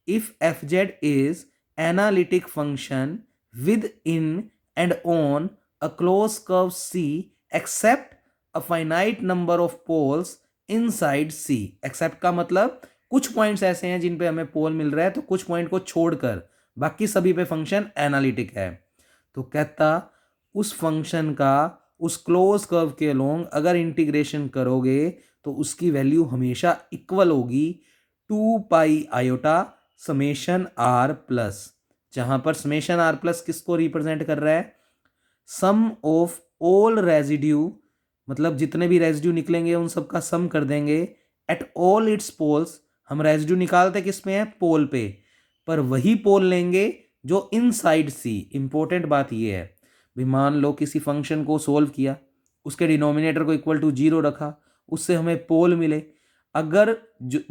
if F Z is analytic function within and on a close curve C except a finite number of poles inside C. Except का मतलब कुछ पॉइंट्स ऐसे हैं जिन पे हमें पोल मिल रहा है, तो कुछ पॉइंट को छोड़कर बाकी सभी पे फंक्शन एनालिटिक है। तो कहता उस फंक्शन का उस क्लोज कर्व के अलोंग अगर इंटीग्रेशन करोगे तो उसकी वैल्यू हमेशा इक्वल होगी 2 pi iota summation R plus, जहां पर समेशन आर प्लस किसको रिप्रेजेंट कर रहा है, सम ऑफ ऑल रेजिड्यू, मतलब जितने भी रेजिड्यू निकलेंगे उन सब का सम कर देंगे एट ऑल इट्स पोल्स। हम रेजिड्यू निकालते किस में है, पोल पे, पर वही पोल लेंगे जो इनसाइड सी। इंपॉर्टेंट बात ये है भी, मान लो किसी फंक्शन को सोल्व किया, उसके डिनोमिनेटर को इक्वल टू 0 रखा, उससे हमें पोल मिले। अगर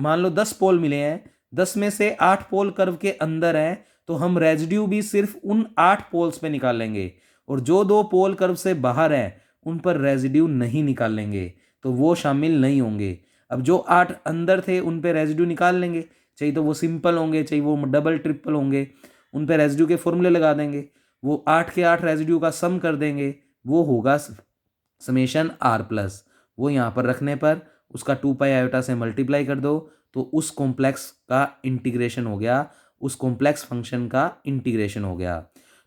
मान लो 10 पोल मिले हैं, 10 में से 8 पोल कर्व के अंदर हैं, तो हम रेजिड्यू भी सिर्फ उन 8 पोल्स पे निकालेंगे, और जो 2 पोल कर्व से बाहर हैं उन पर रेजिड्यू नहीं निकालेंगे, तो वो शामिल नहीं होंगे। अब जो 8 अंदर थे उन पे रेजिड्यू निकाल लेंगे, चाहिए तो वो सिंपल होंगे, चाहिए वो डबल ट्रिपल होंगे, उन पे रेजिड्यू के फॉर्मूले लगा देंगे, वो 8 के 8 रेजिड्यू का सम कर देंगे, वो होगा समेशन आर प्लस। वो यहाँ पर रखने पर उसका 2 पाई आयोटा से मल्टीप्लाई कर दो, तो उस कॉम्प्लेक्स का इंटीग्रेशन हो गया, उस कॉम्प्लेक्स फंक्शन का इंटीग्रेशन हो गया।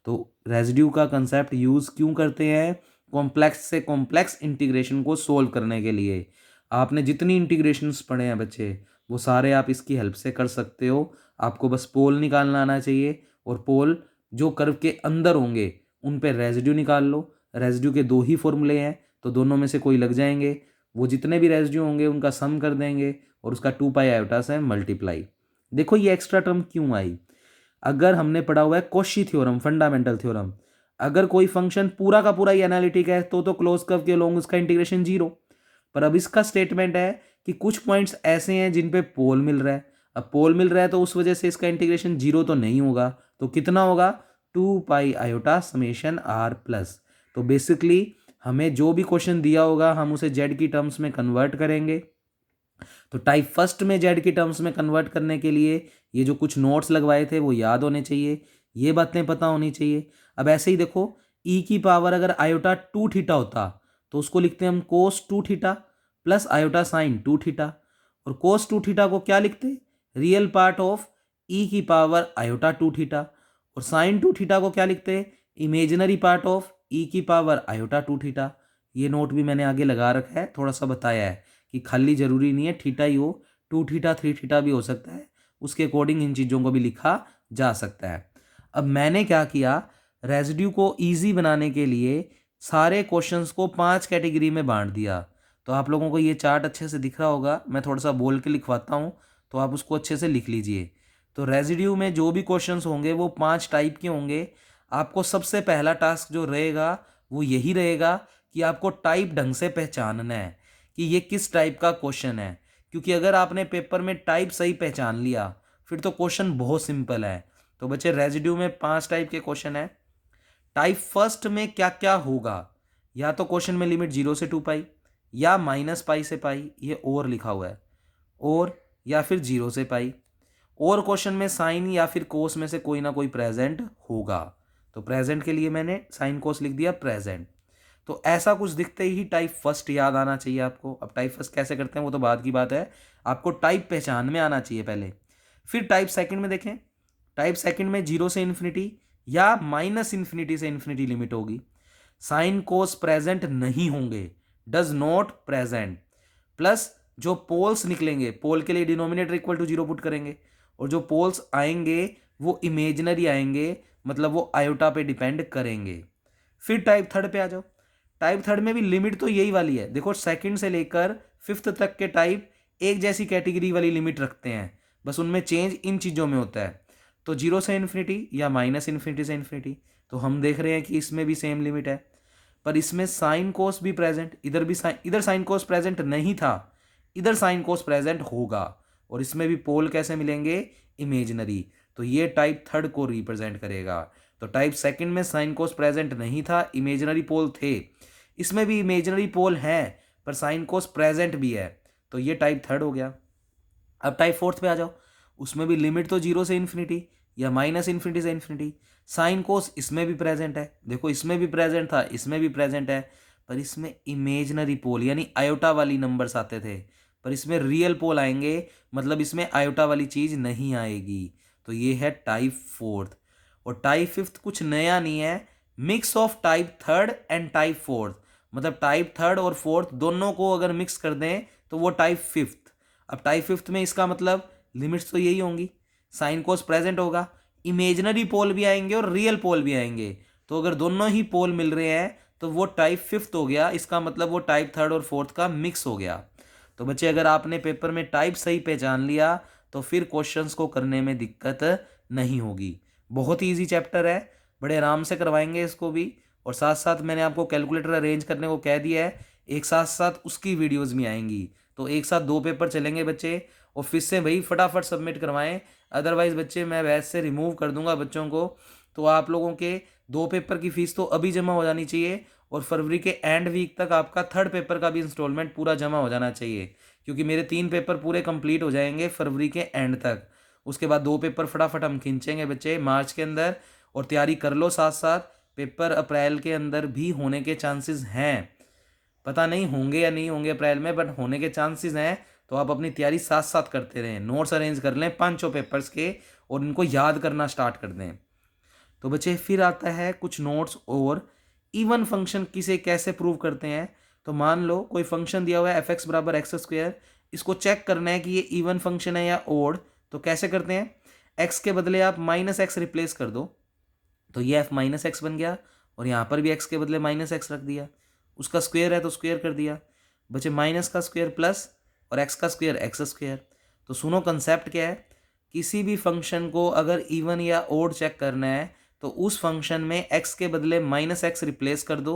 तो रेजिड्यू का कंसेप्ट यूज़ क्यों करते हैं, कॉम्प्लेक्स से कॉम्प्लेक्स इंटीग्रेशन को सोल्व करने के लिए। आपने जितनी इंटीग्रेशंस पढ़े हैं बच्चे, वो सारे आप इसकी हेल्प से कर सकते हो। आपको बस पोल निकालना आना चाहिए, और पोल जो कर्व के अंदर होंगे उन पे रेजिड्यू निकाल लो। रेजिड्यू के 2 ही फॉर्मूले हैं, तो दोनों में से कोई लग जाएंगे, वो जितने भी रेजिड्यू होंगे उनका सम कर देंगे और उसका 2 पाई आयोटा से मल्टीप्लाई। देखो ये एक्स्ट्रा टर्म क्यों आई, अगर हमने पढ़ा हुआ है कॉशी थ्योरम, फंडामेंटल थ्योरम, अगर कोई फंक्शन पूरा का पूरा ही एनालिटिक है तो क्लोज कर्व के अलोंग उसका इंटीग्रेशन 0। पर अब इसका स्टेटमेंट है कि कुछ पॉइंट्स ऐसे हैं जिन पे पोल मिल रहा है। अब पोल मिल रहा है तो उस वजह से इसका इंटीग्रेशन 0 तो नहीं होगा, तो कितना होगा, 2 pi iota summation R plus. तो बेसिकली हमें जो भी क्वेश्चन दिया होगा हम उसे जेड की टर्म्स में कन्वर्ट करेंगे। तो टाइप फर्स्ट में जेड की टर्म्स में कन्वर्ट करने के लिए ये जो कुछ नोट्स लगवाए थे वो याद होने चाहिए, ये बातें पता होनी चाहिए। अब ऐसे ही देखो, ई की पावर अगर आयोटा 2 थीटा होता तो उसको लिखते हैं हम कोस 2 theta plus iota sine 2 theta, और कोस 2 थीटा को क्या लिखते, रियल पार्ट ऑफ ई की पावर आयोटा 2 थीटा, और साइन 2 थीटा को क्या लिखते, इमेजिनरी पार्ट ऑफ ई की पावर आयोटा 2 थीटा। ये नोट भी मैंने आगे लगा रखा है, थोड़ा सा बताया है कि खाली जरूरी नहीं है थीटा ही हो, 2 थीटा 3 थीटा भी हो सकता है, उसके अकॉर्डिंग इन चीज़ों को भी लिखा जा सकता है। अब मैंने क्या किया, रेजिड्यू को इजी बनाने के लिए सारे क्वेश्चंस को 5 कैटेगरी में बांट दिया। तो आप लोगों को ये चार्ट अच्छे से दिख रहा होगा, मैं थोड़ा सा बोल के लिखवाता हूँ तो आप उसको अच्छे से लिख लीजिए। तो रेजिड्यू में जो भी क्वेश्चंस होंगे वो 5 टाइप के होंगे। आपको सबसे पहला टास्क जो रहेगा वो यही रहेगा कि आपको टाइप ढंग से पहचानना है कि ये किस टाइप का क्वेश्चन है, क्योंकि अगर आपने पेपर में टाइप सही पहचान लिया फिर तो क्वेश्चन बहुत सिंपल है। तो बच्चे रेजिड्यू में 5 टाइप के क्वेश्चन है। टाइप फर्स्ट में क्या क्या होगा, या तो क्वेश्चन में लिमिट 0 से 2 पाई या -पाई से पाई, ये और लिखा हुआ है, और या फिर 0 से पाई, और क्वेश्चन में साइन या फिर कोस में से कोई ना कोई प्रेजेंट होगा। तो प्रेजेंट के लिए मैंने साइन कोस लिख दिया प्रेजेंट। तो ऐसा कुछ दिखते ही टाइप फर्स्ट याद आना चाहिए आपको। अब टाइप फर्स्ट कैसे करते हैं वो तो बाद की बात है, आपको टाइप पहचान में आना चाहिए पहले। फिर टाइप सेकंड में देखें, टाइप सेकंड में 0 से इन्फिनिटी या -इन्फिनिटी से इन्फिनिटी लिमिट होगी। साइन कोस प्रेजेंट नहीं होंगे, डज नॉट प्रेजेंट, प्लस जो पोल्स निकलेंगे, पोल के लिए डिनोमिनेटर इक्वल टू 0 पुट करेंगे, और जो पोल्स आएंगे वो इमेजिनरी आएंगे, मतलब वो आयोटा पे डिपेंड करेंगे। फिर टाइप थर्ड पे आ जाओ। टाइप थर्ड में भी लिमिट तो यही वाली है, देखो सेकंड से लेकर 5th तक के टाइप एक जैसी कैटेगरी वाली लिमिट रखते हैं, बस उनमें चेंज इन चीज़ों में होता है। तो 0 से इन्फिनिटी या -इन्फिनिटी से इन्फिनिटी, तो हम देख रहे हैं कि इसमें भी सेम लिमिट है, पर इसमें साइन कोस भी प्रेजेंट, इधर साइन कोस प्रेजेंट नहीं था, इधर साइन कोस प्रेजेंट होगा, और इसमें भी पोल कैसे मिलेंगे, इमेजिनरी। तो ये टाइप थर्ड को रिप्रेजेंट करेगा। तो टाइप सेकंड में साइन कोस प्रेजेंट नहीं था, इमेजिनरी पोल थे, इसमें भी इमेजिनरी पोल है पर साइन कोस प्रेजेंट भी है, तो ये टाइप थर्ड हो गया। अब टाइप फोर्थ पे आ जाओ, उसमें भी लिमिट तो 0 से इन्फिनिटी या माइनस इन्फिनिटी से इन्फिनिटी। साइन कोस इसमें भी प्रेजेंट है, देखो इसमें भी प्रेजेंट था, इसमें भी प्रेजेंट है, पर इसमें इमेजनरी पोल यानी आयोटा वाली नंबर्स आते थे, पर इसमें रियल पोल आएंगे, मतलब इसमें आयोटा वाली चीज़ नहीं आएगी। तो ये है टाइप फोर्थ। और टाइप फिफ्थ कुछ नया नहीं है, mix of type third and type fourth, मतलब टाइप थर्ड और फोर्थ दोनों को अगर मिक्स कर दें तो वो टाइप फिफ्थ। अब टाइप फिफ्थ में इसका मतलब लिमिट्स तो यही होंगी, साइन कोस प्रेजेंट होगा, इमेजनरी पोल भी आएंगे और रियल पोल भी आएंगे, तो अगर दोनों ही पोल मिल रहे हैं तो वो टाइप फिफ्थ हो गया, इसका मतलब वो टाइप थर्ड और फोर्थ का मिक्स हो गया। तो बच्चे अगर आपने पेपर में टाइप सही पहचान लिया तो फिर क्वेश्चंस को करने में दिक्कत नहीं होगी। बहुत ही ईजी चैप्टर है, बड़े आराम से करवाएंगे इसको भी। और साथ साथ मैंने आपको कैलकुलेटर अरेंज करने को कह दिया है, एक साथ साथ उसकी वीडियोज़ भी आएंगी, तो एक साथ 2 पेपर चलेंगे बच्चे। और फिर से भाई फटाफट सबमिट करवाएं, अदरवाइज़ बच्चे मैं बैच से रिमूव कर दूंगा बच्चों को। तो आप लोगों के 2 पेपर की फ़ीस तो अभी जमा हो जानी चाहिए, और फरवरी के एंड वीक तक आपका 3rd पेपर का भी इंस्टॉलमेंट पूरा जमा हो जाना चाहिए, क्योंकि मेरे 3 पेपर पूरे कंप्लीट हो जाएंगे फरवरी के एंड तक। उसके बाद 2 पेपर फटाफट हम खींचेंगे बच्चे मार्च के अंदर। और तैयारी कर लो साथ साथ, पेपर अप्रैल के अंदर भी होने के चांसेस हैं, पता नहीं होंगे या नहीं होंगे अप्रैल में, बट होने के चांसेस हैं। तो आप अपनी तैयारी साथ साथ करते रहें, नोट्स अरेंज कर लें 5 पेपर्स के और इनको याद करना स्टार्ट कर दें। तो बच्चे फिर आता है कुछ नोट्स और, इवन फंक्शन किसे कैसे प्रूव करते हैं। तो मान लो कोई फंक्शन दिया हुआ है f(x = x², इसको चेक करना है कि ये इवन फंक्शन है या ओड। तो कैसे करते हैं, x के बदले आप -x रिप्लेस कर दो, तो ये f -x बन गया, और यहाँ पर भी x के बदले -x रख दिया, उसका स्क्वायर है तो स्क्वायर कर दिया, बचे माइनस का स्क्वायर प्लस और x का स्क्वायर x²। तो सुनो कंसेप्ट क्या है, किसी भी फंक्शन को अगर इवन या ओड चेक करना है तो उस फंक्शन में x के बदले -x रिप्लेस कर दो,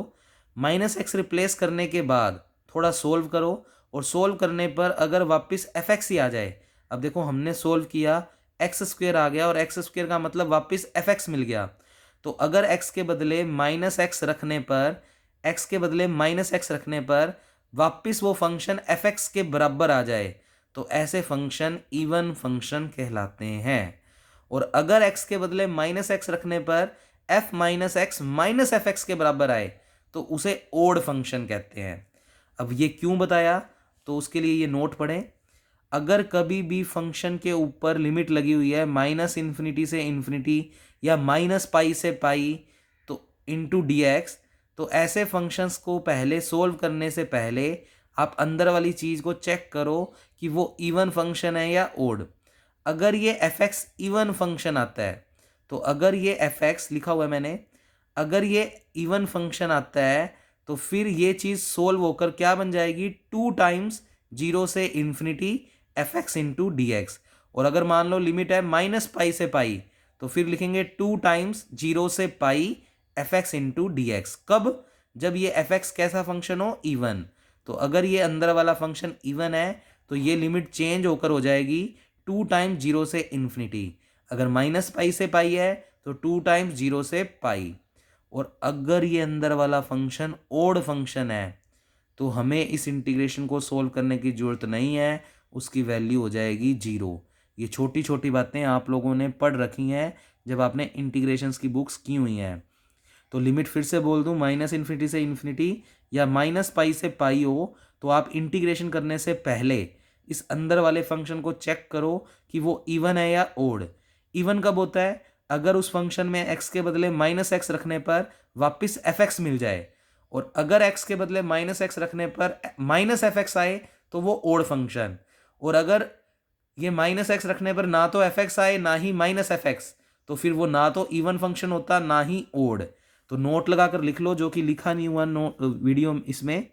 -x रिप्लेस करने के बाद थोड़ा सोल्व करो, और सोल्व करने पर अगर वापस fx ही आ जाए, अब देखो हमने सोल्व किया x² आ गया और x² का मतलब वापस fx मिल गया। तो अगर x के बदले -x रखने पर, x के बदले -x रखने पर वापस वो फंक्शन fx के बराबर आ जाए, तो ऐसे फंक्शन इवन फंक्शन कहलाते हैं। और अगर x के बदले -x रखने पर f -x -fx के बराबर आए तो उसे ओड फंक्शन कहते हैं। अब ये क्यों बताया, तो उसके लिए ये नोट पढ़ें। अगर कभी भी फंक्शन के ऊपर लिमिट लगी हुई है -∞ से इन्फिनिटी या -π से पाई तो इंटू dx, तो ऐसे फंक्शंस को पहले सोल्व करने से पहले आप अंदर वाली चीज़ को चेक करो कि वो इवन फंक्शन है या ओड। अगर ये fx इवन फंक्शन आता है, तो अगर ये fx लिखा हुआ है मैंने, अगर ये इवन फंक्शन आता है तो फिर ये चीज़ सोल्व होकर क्या बन जाएगी, 2 टाइम्स 0 से इन्फिनिटी fx इंटू dx। और अगर मान लो लिमिट है -π से पाई, तो फिर लिखेंगे 2 टाइम्स 0 से पाई fx इंटू dx। कब, जब ये fx कैसा फंक्शन हो, इवन। तो अगर ये अंदर वाला फंक्शन इवन है तो ये लिमिट चेंज होकर हो जाएगी 2 टाइम्स 0 से इन्फिनिटी। अगर -π से पाई है तो 2 टाइम्स 0 से पाई। और अगर ये अंदर वाला फंक्शन ओड फंक्शन है तो हमें इस इंटीग्रेशन को सोल्व करने की ज़रूरत नहीं है, उसकी वैल्यू हो जाएगी 0। ये छोटी छोटी बातें आप लोगों ने पढ़ रखी हैं जब आपने इंटीग्रेशंस की बुक्स की हुई हैं। तो लिमिट फिर से बोल दूं, -∞ से इन्फिनिटी या -π से पाई हो, तो आप इंटीग्रेशन करने से पहले इस अंदर वाले फंक्शन को चेक करो कि वो इवन है या ओड। इवन कब होता है, अगर उस फंक्शन में x के बदले -x रखने पर वापस fx मिल जाए, और अगर x के बदले -x रखने पर -fx आए तो वो ओड फंक्शन, और अगर ये -x रखने पर ना तो fx आए ना ही -fx, तो फिर वो ना तो इवन फंक्शन होता ना ही ओड। तो नोट लगाकर लिख लो, जो कि लिखा नहीं हुआ वीडियो इसमें,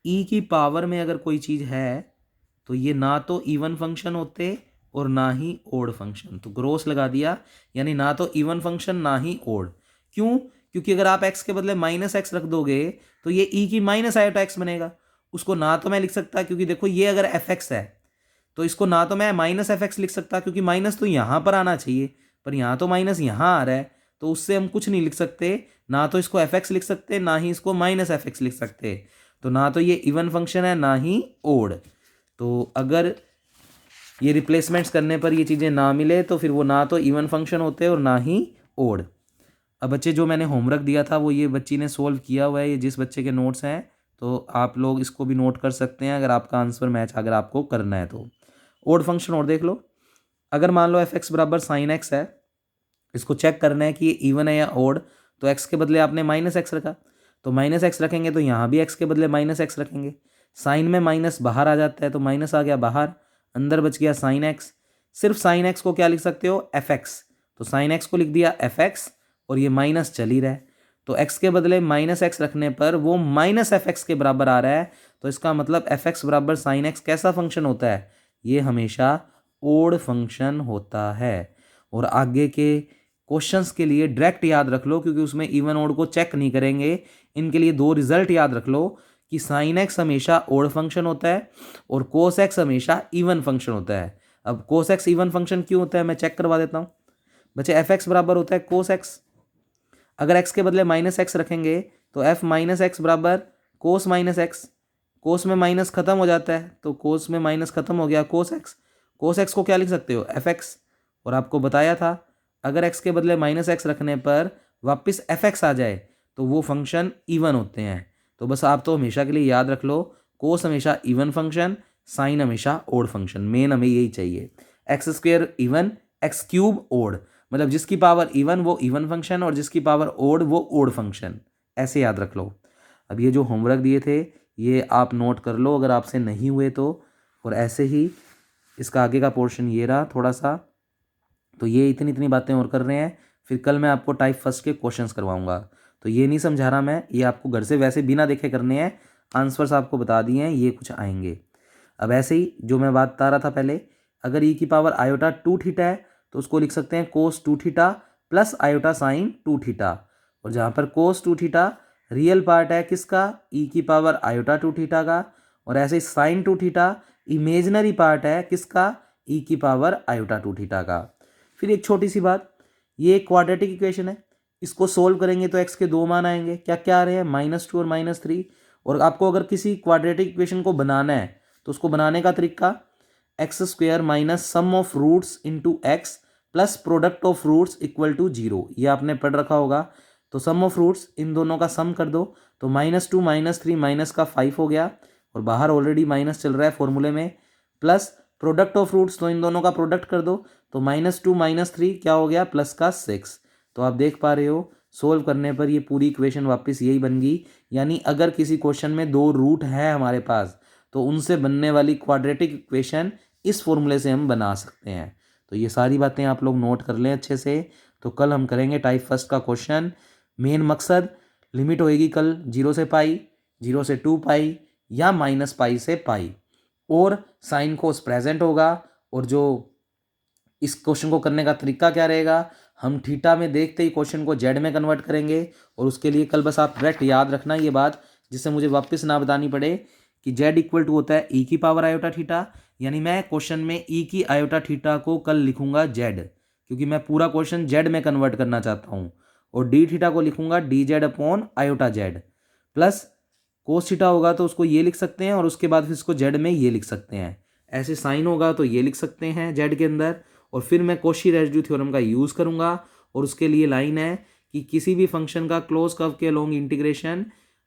e की पावर में अगर कोई चीज़ है तो ये ना तो इवन फंक्शन होते और ना ही ओड फंक्शन। तो ग्रोस लगा दिया, यानी ना तो इवन फंक्शन ना ही ओड। क्यों, क्योंकि अगर आप x के बदले -x रख दोगे तो ये e की -i/x बनेगा। उसको ना तो मैं लिख सकता, क्योंकि देखो ये अगर fx है तो इसको ना तो मैं -fx लिख सकता, क्योंकि माइनस तो यहाँ पर आना चाहिए, पर यहाँ तो माइनस यहाँ आ रहा है, तो उससे हम कुछ नहीं लिख सकते, ना तो इसको fx लिख सकते ना ही इसको -fx लिख सकते। तो ना तो ये इवन फंक्शन है ना ही ओड। तो अगर ये रिप्लेसमेंट्स करने पर ये चीज़ें ना मिले तो फिर वो ना तो इवन फंक्शन होते हैं और ना ही ओड। अब बच्चे जो मैंने होमवर्क दिया था वो ये बच्ची ने सोल्व किया हुआ है, ये जिस बच्चे के नोट्स हैं, तो आप लोग इसको भी नोट कर सकते हैं अगर आपका आंसर मैच अगर आपको करना है तो। ओड फंक्शन और देख लो, अगर मान लो एफ एक्स बराबर साइन एक्स है, इसको चेक करना है कि ये इवन है या ओड, तो एक्स के बदले आपने माइनस एक्स रखा, तो माइनस एक्स रखेंगे तो यहाँ भी एक्स के बदले माइनस एक्स रखेंगे। साइन में माइनस बाहर आ जाता है तो माइनस आ गया बाहर, अंदर बच गया साइन एक्स। सिर्फ साइन एक्स को क्या लिख सकते हो, एफ एक्स, तो साइन एक्स को लिख दिया एफ एक्स और ये माइनस चल ही रहा है, तो एक्स के बदले माइनस एक्स रखने पर वो माइनस एफ एक्स के बराबर आ रहा है, तो इसका मतलब एफ एक्स बराबर साइन एक्स कैसा फंक्शन होता है, ये हमेशा ओड फंक्शन होता है। और आगे के क्वेश्चंस के लिए डायरेक्ट याद रख लो क्योंकि उसमें इवन ओड को चेक नहीं करेंगे, इनके लिए दो रिजल्ट याद रख लो कि साइन एक्स हमेशा ओड फंक्शन होता है और कोस एक्स हमेशा इवन फंक्शन होता है। अब कोस एक्स इवन फंक्शन क्यों होता है मैं चेक करवा देता हूँ बच्चे। एफ एक्स बराबर होता है कोस एक्स, अगर एक्स के बदले माइनस एक्स रखेंगे तो एफ माइनस एक्स बराबर कोस माइनस एक्स, कोस में माइनस खत्म हो जाता है तो कोस में माइनस खत्म हो गया कोस एक्स। कोस एक्स को क्या लिख सकते हो, एफ एक्स, और आपको बताया था अगर एक्स के बदले माइनस एक्स रखने पर वापस एफ एक्स आ जाए तो वो फंक्शन इवन होते हैं। तो बस आप तो हमेशा के लिए याद रख लो, कोस हमेशा इवन फंक्शन, साइन हमेशा ओड फंक्शन, मेन हमें यही चाहिए। X square even, X cube odd, मतलब जिसकी पावर इवन वो इवन फंक्शन और जिसकी पावर ओड वो ओड फंक्शन, ऐसे याद रख लो। अब ये जो होमवर्क दिए थे ये आप नोट कर लो अगर आपसे नहीं हुए तो, और ऐसे ही इसका आगे का पोर्शन ये रहा थोड़ा सा। तो ये इतनी इतनी बातें और कर रहे हैं, फिर कल मैं आपको टाइप फर्स्ट के क्वेश्चंस करवाऊंगा। तो ये नहीं समझा रहा मैं, ये आपको घर से वैसे बिना देखे करने हैं, आंसर्स आपको बता दिए हैं, ये कुछ आएंगे। अब ऐसे ही जो मैं बात बता रहा था पहले, अगर ई की पावर आयोटा 2 थीटा है तो उसको लिख सकते हैं कोस 2 theta plus iota sine 2 theta, और जहाँ पर कोस 2 थीटा रियल पार्ट है किसका, ई की पावर आयोटा 2 थीटा का, और ऐसे ही साइन 2 थीटा इमेजनरी पार्ट है किसका, ई की पावर आयोटा 2 थीटा का। फिर एक छोटी सी बात, ये एक क्वाड्रेटिक इक्वेशन है, इसको सोल्व करेंगे तो एक्स के दो मान आएंगे, क्या क्या आ रहे हैं, -2 और -3। और आपको अगर किसी क्वाड्रेटिक इक्वेशन को बनाना है तो उसको बनाने का तरीका, X square minus sum of roots into X plus product of roots equal to 0, ये आपने पढ़ रखा होगा। तो सम ऑफ रूट्स इन दोनों का सम कर दो, तो -2 -3 माइनस का 5 हो गया, और बाहर ऑलरेडी माइनस चल रहा है फॉर्मूले में, प्लस प्रोडक्ट ऑफ रूट्स तो इन दोनों का प्रोडक्ट कर दो, तो -2 -3 क्या हो गया, प्लस का 6। तो आप देख पा रहे हो सोल्व करने पर ये पूरी इक्वेशन वापस यही बन गई। यानी अगर किसी क्वेश्चन में दो रूट है हमारे पास तो उनसे बनने वाली क्वाड्रेटिक इक्वेशन इस फॉर्मूले से हम बना सकते हैं। तो ये सारी बातें आप लोग नोट कर लें अच्छे से। तो कल हम करेंगे टाइप फर्स्ट का क्वेश्चन। मेन मकसद, लिमिट होएगी कल 0 से पाई, 0 से 2 पाई या -पाई से पाई, और साइन कोस प्रेजेंट होगा। और जो इस क्वेश्चन को करने का तरीका क्या रहेगा, हम थीटा में देखते ही क्वेश्चन को जेड में कन्वर्ट करेंगे, और उसके लिए कल बस आप डायरेक्ट याद रखना ये बात, जिससे मुझे वापस ना बतानी पड़े कि जेड इक्वल टू होता है ई की पावर आयोटा थीटा। यानी मैं क्वेश्चन में ई की आयोटा थीटा को कल लिखूंगा जेड, क्योंकि मैं पूरा क्वेश्चन जेड में कन्वर्ट करना चाहता हूँ, और डी थीटा को लिखूंगा D Z upon iota Z, plus cos theta होगा तो उसको ये लिख सकते हैं, और उसके बाद फिर इसको जेड में ये लिख सकते हैं। ऐसे साइन होगा तो ये लिख सकते हैं जेड के अंदर, और फिर मैं कॉची रेसिड्यू थ्योरम का यूज़ करूंगा, और उसके लिए लाइन है कि किसी भी फंक्शन का क्लोज कर्व के अलोंग इंटीग्रेशन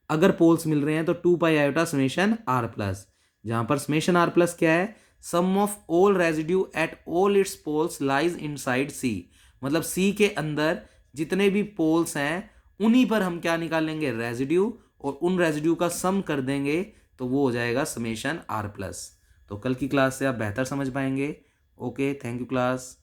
अगर पोल्स मिल रहे हैं तो 2 pi iota summation R plus, जहां पर समेशन आर प्लस क्या है, sum of all residue at all its poles lies inside C, मतलब सी के अंदर जितने भी पोल्स हैं उन्हीं पर हम क्या निकालेंगे, रेसिड्यू, और उन रेसिड्यू का सम कर देंगे तो वो हो जाएगा समेशन आर प्लस। तो कल की क्लास से आप बेहतर समझ पाएंगे। Okay, thank you class.